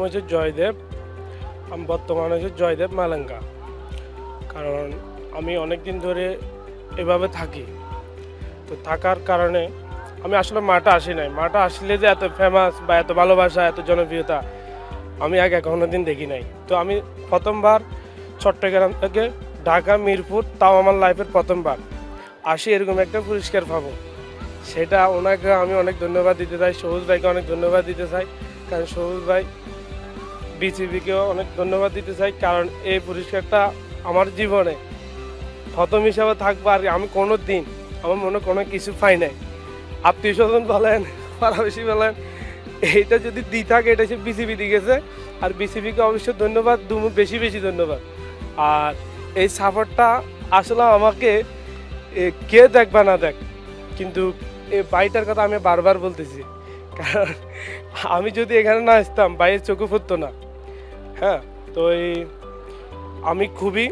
হচ্ছে জয়দেব। আমি বর্তমানে হচ্ছে জয়দেব মালাঙ্গা। কারণ আমি অনেক দিন ধরে এভাবে থাকি, তো থাকার কারণে আমি আসলে মাঠে আসি নাই। মাঠে আসলে যে এত ফেমাস বা এত ভালোবাসা, এত জনপ্রিয়তা আমি আগে কোনো দিন দেখি নাই। তো আমি প্রথমবার চট্টগ্রাম থেকে ঢাকা মিরপুর, তাও আমার লাইফের প্রথমবার আসি এরকম একটা পুরস্কার পাবো। সেটা ওনাকে আমি অনেক ধন্যবাদ দিতে চাই, সবুজ ভাইকে অনেক ধন্যবাদ দিতে চাই। কারণ সবুজ ভাই, বিসিবিকেও অনেক ধন্যবাদ দিতে চাই, কারণ এই পুরস্কারটা আমার জীবনে প্রথম হিসাবে থাকবো। আর আমি কোনো দিন আমার মনে কোনো কিছু পাই নাই। আত্মীয় স্বজন বলেন, পাড়াবেশি বলেন, এইটা যদি দিয়ে থাকে এটা সে বিসিবি দিয়ে গেছে। আর বিসিবিকে অবশ্যই ধন্যবাদ, বেশি বেশি ধন্যবাদ। আর এই সাপোর্টটা আসলে আমাকে কে দেখবা না দেখ, কিন্তু এই বাইটার কথা আমি বারবার বলতেছি। কারণ আমি যদি এখানে না আসতাম বাইয়ের চোখে ফুটতো না। হ্যাঁ, তো আমি খুবই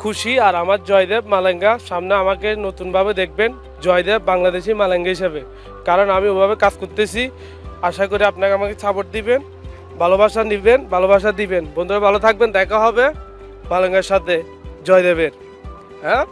খুশি। আর আমার জয়দেব মালাঙ্গা সামনে আমাকে নতুনভাবে দেখবেন, জয়দেব বাংলাদেশি মালাঙ্গা হিসাবে। কারণ আমি ওভাবে কাজ করতেছি। আশা করি আপনাকে আমাকে সাপোর্ট দিবেন, ভালোবাসা নিবেন, ভালোবাসা দিবেন। বন্ধুরা ভালো থাকবেন, দেখা হবে মালাঙ্গার সাথে জয়দেবের। হ্যাঁ।